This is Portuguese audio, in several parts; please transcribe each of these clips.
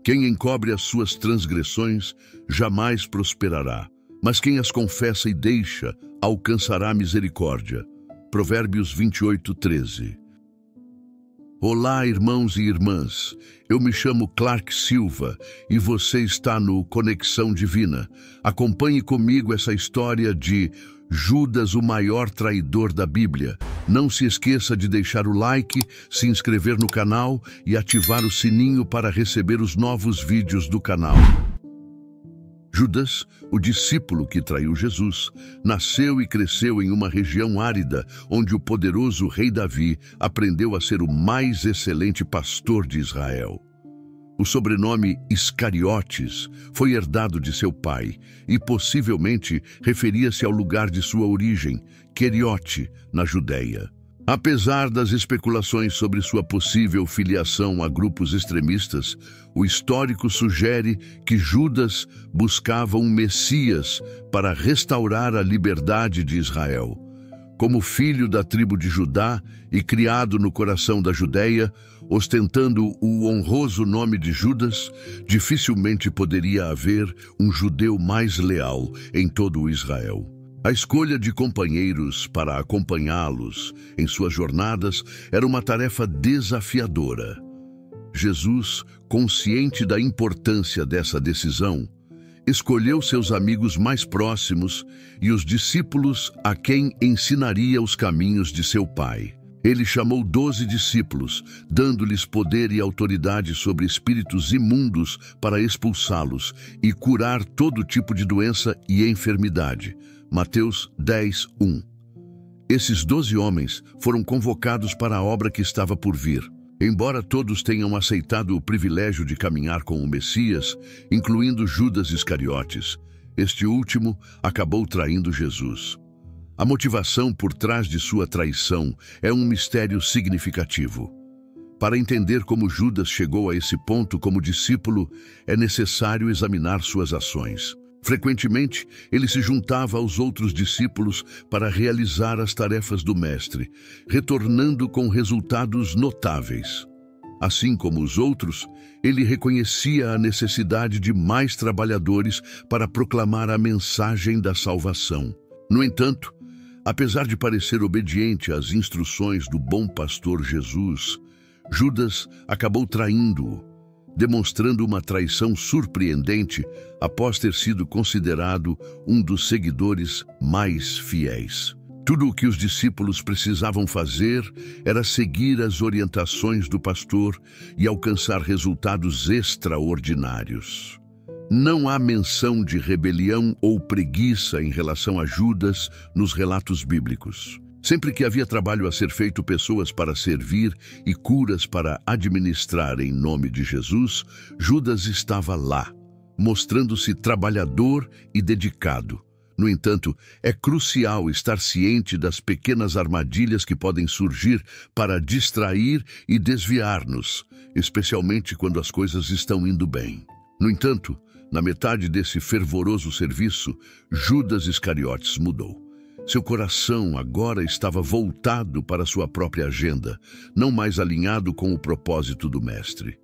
Quem encobre as suas transgressões jamais prosperará, mas quem as confessa e deixa alcançará misericórdia. Provérbios 28:13. Olá, irmãos e irmãs. Eu me chamo Clark Silva e você está no Conexão Divina. Acompanhe comigo essa história de Judas, o maior traidor da Bíblia. Não se esqueça de deixar o like, se inscrever no canal e ativar o sininho para receber os novos vídeos do canal. Judas, o discípulo que traiu Jesus, nasceu e cresceu em uma região árida, onde o poderoso rei Davi aprendeu a ser o mais excelente pastor de Israel. O sobrenome Iscariotes foi herdado de seu pai e possivelmente referia-se ao lugar de sua origem, Queriote, na Judéia. Apesar das especulações sobre sua possível filiação a grupos extremistas, o histórico sugere que Judas buscava um Messias para restaurar a liberdade de Israel. Como filho da tribo de Judá e criado no coração da Judéia, ostentando o honroso nome de Judas, dificilmente poderia haver um judeu mais leal em todo o Israel. A escolha de companheiros para acompanhá-los em suas jornadas era uma tarefa desafiadora. Jesus, consciente da importância dessa decisão, escolheu seus amigos mais próximos e os discípulos a quem ensinaria os caminhos de seu Pai. Ele chamou 12 discípulos, dando-lhes poder e autoridade sobre espíritos imundos para expulsá-los e curar todo tipo de doença e enfermidade. Mateus 10:1. Esses 12 homens foram convocados para a obra que estava por vir. Embora todos tenham aceitado o privilégio de caminhar com o Messias, incluindo Judas Iscariotes, este último acabou traindo Jesus. A motivação por trás de sua traição é um mistério significativo. Para entender como Judas chegou a esse ponto como discípulo, é necessário examinar suas ações. Frequentemente, ele se juntava aos outros discípulos para realizar as tarefas do Mestre, retornando com resultados notáveis. Assim como os outros, ele reconhecia a necessidade de mais trabalhadores para proclamar a mensagem da salvação. No entanto, apesar de parecer obediente às instruções do bom pastor Jesus, Judas acabou traindo-o, demonstrando uma traição surpreendente após ter sido considerado um dos seguidores mais fiéis. Tudo o que os discípulos precisavam fazer era seguir as orientações do pastor e alcançar resultados extraordinários. Não há menção de rebelião ou preguiça em relação a Judas nos relatos bíblicos. Sempre que havia trabalho a ser feito, pessoas para servir e curas para administrar em nome de Jesus, Judas estava lá, mostrando-se trabalhador e dedicado. No entanto, é crucial estar ciente das pequenas armadilhas que podem surgir para distrair e desviar-nos, especialmente quando as coisas estão indo bem. No entanto, na metade desse fervoroso serviço, Judas Iscariotes mudou. Seu coração agora estava voltado para sua própria agenda, não mais alinhado com o propósito do Mestre.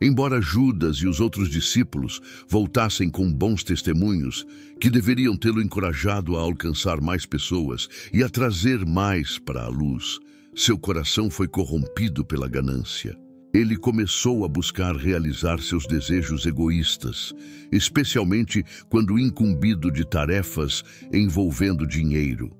Embora Judas e os outros discípulos voltassem com bons testemunhos, que deveriam tê-lo encorajado a alcançar mais pessoas e a trazer mais para a luz, seu coração foi corrompido pela ganância. Ele começou a buscar realizar seus desejos egoístas, especialmente quando incumbido de tarefas envolvendo dinheiro.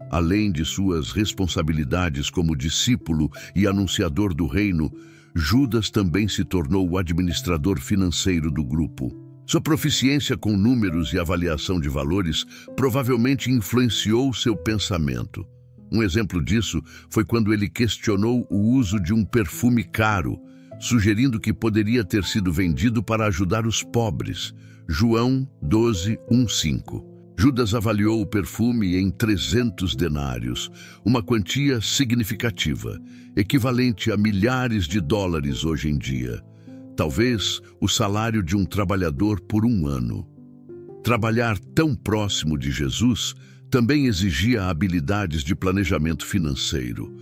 Além de suas responsabilidades como discípulo e anunciador do reino, Judas também se tornou o administrador financeiro do grupo. Sua proficiência com números e avaliação de valores provavelmente influenciou seu pensamento. Um exemplo disso foi quando ele questionou o uso de um perfume caro, sugerindo que poderia ter sido vendido para ajudar os pobres. João 12:1-5. Judas avaliou o perfume em 300 denários, uma quantia significativa, equivalente a milhares de dólares hoje em dia. Talvez o salário de um trabalhador por um ano. Trabalhar tão próximo de Jesus também exigia habilidades de planejamento financeiro.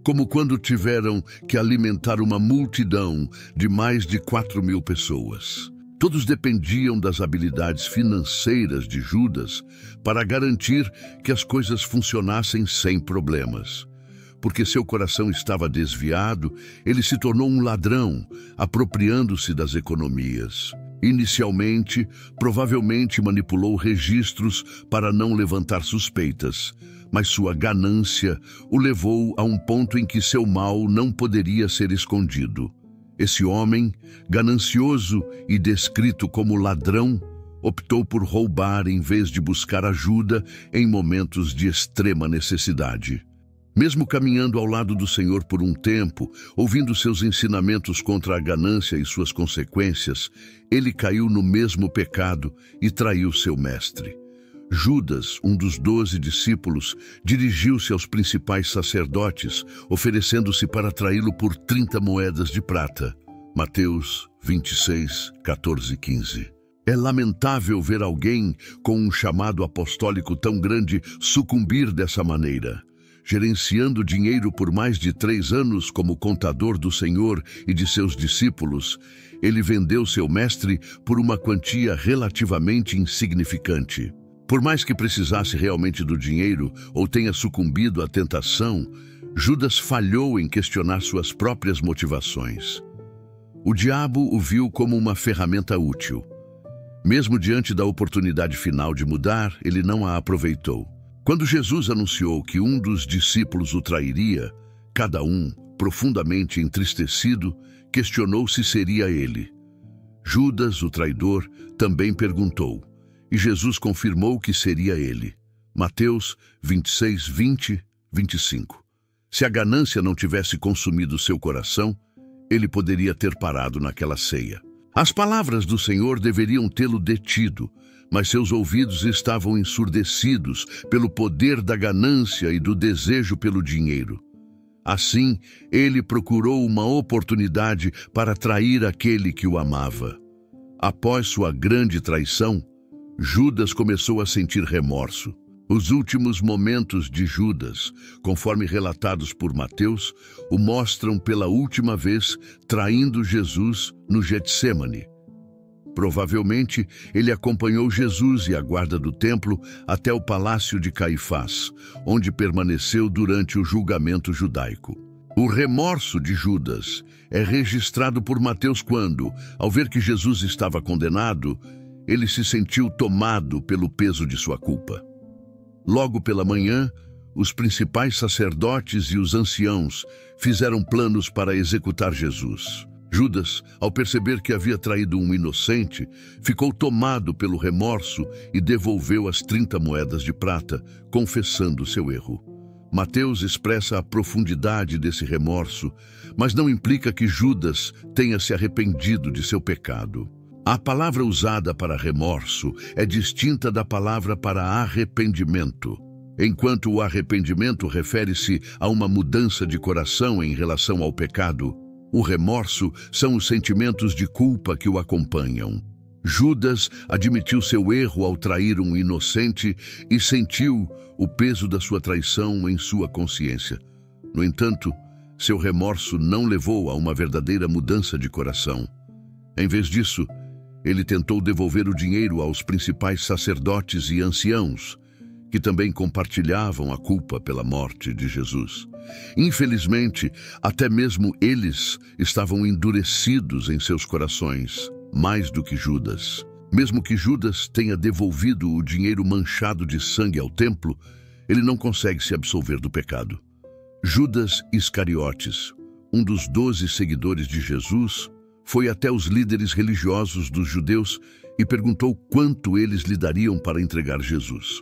como quando tiveram que alimentar uma multidão de mais de 4.000 pessoas. Todos dependiam das habilidades financeiras de Judas para garantir que as coisas funcionassem sem problemas. Porque seu coração estava desviado, ele se tornou um ladrão, apropriando-se das economias. Inicialmente, provavelmente manipulou registros para não levantar suspeitas, mas sua ganância o levou a um ponto em que seu mal não poderia ser escondido. Esse homem, ganancioso e descrito como ladrão, optou por roubar em vez de buscar ajuda em momentos de extrema necessidade. Mesmo caminhando ao lado do Senhor por um tempo, ouvindo seus ensinamentos contra a ganância e suas consequências, ele caiu no mesmo pecado e traiu seu mestre. Judas, um dos 12 discípulos, dirigiu-se aos principais sacerdotes, oferecendo-se para traí-lo por 30 moedas de prata. Mateus 26, 14 e 15. É lamentável ver alguém com um chamado apostólico tão grande sucumbir dessa maneira. Gerenciando dinheiro por mais de 3 anos como contador do Senhor e de seus discípulos, ele vendeu seu mestre por uma quantia relativamente insignificante. Por mais que precisasse realmente do dinheiro ou tenha sucumbido à tentação, Judas falhou em questionar suas próprias motivações. O diabo o viu como uma ferramenta útil. Mesmo diante da oportunidade final de mudar, ele não a aproveitou. Quando Jesus anunciou que um dos discípulos o trairia, cada um, profundamente entristecido, questionou se seria ele. Judas, o traidor, também perguntou, e Jesus confirmou que seria ele. Mateus 26, 20, 25. Se a ganância não tivesse consumido seu coração, ele poderia ter parado naquela ceia. As palavras do Senhor deveriam tê-lo detido, mas seus ouvidos estavam ensurdecidos pelo poder da ganância e do desejo pelo dinheiro. Assim, ele procurou uma oportunidade para trair aquele que o amava. Após sua grande traição, Judas começou a sentir remorso. Os últimos momentos de Judas, conforme relatados por Mateus, o mostram pela última vez traindo Jesus no Getsêmani. Provavelmente, ele acompanhou Jesus e a guarda do templo até o palácio de Caifás, onde permaneceu durante o julgamento judaico. O remorso de Judas é registrado por Mateus quando, ao ver que Jesus estava condenado, ele se sentiu tomado pelo peso de sua culpa. Logo pela manhã, os principais sacerdotes e os anciãos fizeram planos para executar Jesus. Judas, ao perceber que havia traído um inocente, ficou tomado pelo remorso e devolveu as 30 moedas de prata, confessando seu erro. Mateus expressa a profundidade desse remorso, mas não implica que Judas tenha se arrependido de seu pecado. A palavra usada para remorso é distinta da palavra para arrependimento. Enquanto o arrependimento refere-se a uma mudança de coração em relação ao pecado, o remorso são os sentimentos de culpa que o acompanham. Judas admitiu seu erro ao trair um inocente e sentiu o peso da sua traição em sua consciência. No entanto, seu remorso não levou a uma verdadeira mudança de coração. Em vez disso, ele tentou devolver o dinheiro aos principais sacerdotes e anciãos, que também compartilhavam a culpa pela morte de Jesus. Infelizmente, até mesmo eles estavam endurecidos em seus corações, mais do que Judas. Mesmo que Judas tenha devolvido o dinheiro manchado de sangue ao templo, ele não consegue se absolver do pecado. Judas Iscariotes, um dos 12 seguidores de Jesus, foi até os líderes religiosos dos judeus e perguntou quanto eles lhe dariam para entregar Jesus.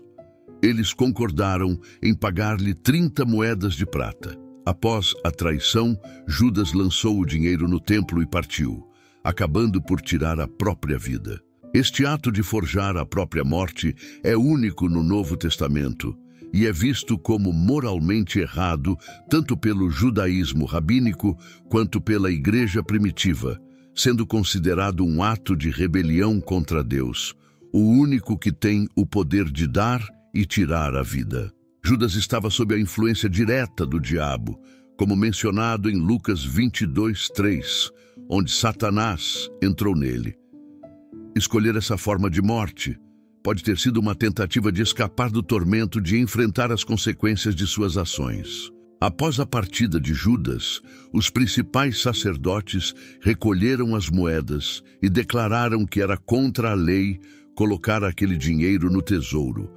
Eles concordaram em pagar-lhe 30 moedas de prata. Após a traição, Judas lançou o dinheiro no templo e partiu, acabando por tirar a própria vida. Este ato de forjar a própria morte é único no Novo Testamento e é visto como moralmente errado tanto pelo judaísmo rabínico quanto pela igreja primitiva, sendo considerado um ato de rebelião contra Deus, o único que tem o poder de dar e tirar a vida. Judas estava sob a influência direta do diabo, como mencionado em Lucas 22:3, onde Satanás entrou nele. Escolher essa forma de morte pode ter sido uma tentativa de escapar do tormento de enfrentar as consequências de suas ações. Após a partida de Judas, os principais sacerdotes recolheram as moedas e declararam que era contra a lei colocar aquele dinheiro no tesouro,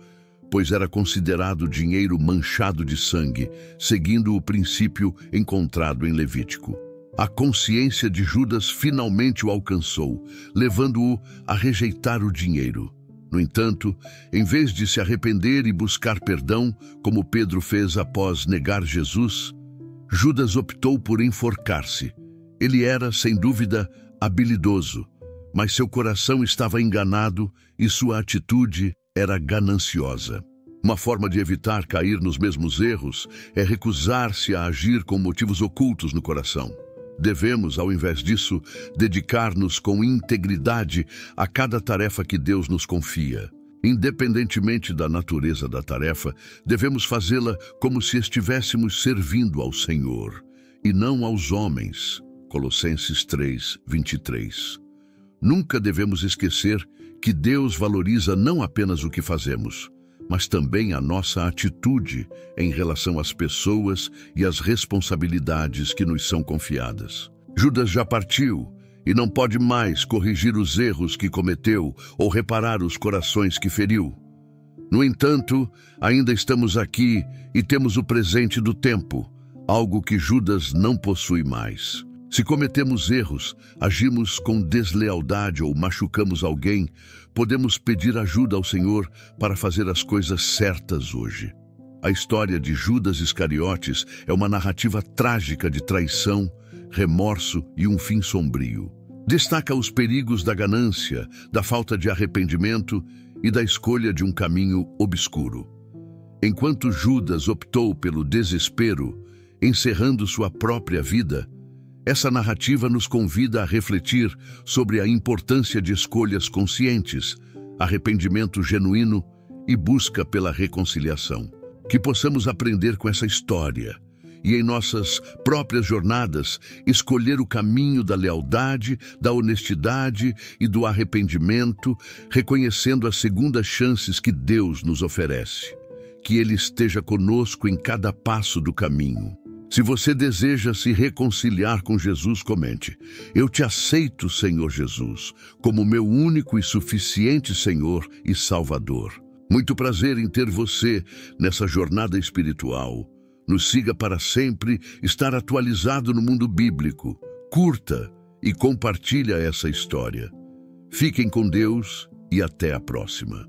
pois era considerado dinheiro manchado de sangue, seguindo o princípio encontrado em Levítico. A consciência de Judas finalmente o alcançou, levando-o a rejeitar o dinheiro. No entanto, em vez de se arrepender e buscar perdão, como Pedro fez após negar Jesus, Judas optou por enforcar-se. Ele era, sem dúvida, habilidoso, mas seu coração estava enganado e sua atitude era gananciosa. Uma forma de evitar cair nos mesmos erros é recusar-se a agir com motivos ocultos no coração. Devemos, ao invés disso, dedicar-nos com integridade a cada tarefa que Deus nos confia. Independentemente da natureza da tarefa, devemos fazê-la como se estivéssemos servindo ao Senhor, e não aos homens. Colossenses 3:23. Nunca devemos esquecer que Deus valoriza não apenas o que fazemos, mas também a nossa atitude em relação às pessoas e às responsabilidades que nos são confiadas. Judas já partiu e não pode mais corrigir os erros que cometeu ou reparar os corações que feriu. No entanto, ainda estamos aqui e temos o presente do tempo, algo que Judas não possui mais. Se cometemos erros, agimos com deslealdade ou machucamos alguém, podemos pedir ajuda ao Senhor para fazer as coisas certas hoje. A história de Judas Iscariotes é uma narrativa trágica de traição, remorso e um fim sombrio. Destaca os perigos da ganância, da falta de arrependimento e da escolha de um caminho obscuro. Enquanto Judas optou pelo desespero, encerrando sua própria vida, essa narrativa nos convida a refletir sobre a importância de escolhas conscientes, arrependimento genuíno e busca pela reconciliação. Que possamos aprender com essa história e, em nossas próprias jornadas, escolher o caminho da lealdade, da honestidade e do arrependimento, reconhecendo as segundas chances que Deus nos oferece. Que Ele esteja conosco em cada passo do caminho. Se você deseja se reconciliar com Jesus, comente: eu te aceito, Senhor Jesus, como meu único e suficiente Senhor e Salvador. Muito prazer em ter você nessa jornada espiritual. Nos siga para sempre estar atualizado no mundo bíblico. Curta e compartilha essa história. Fiquem com Deus e até a próxima.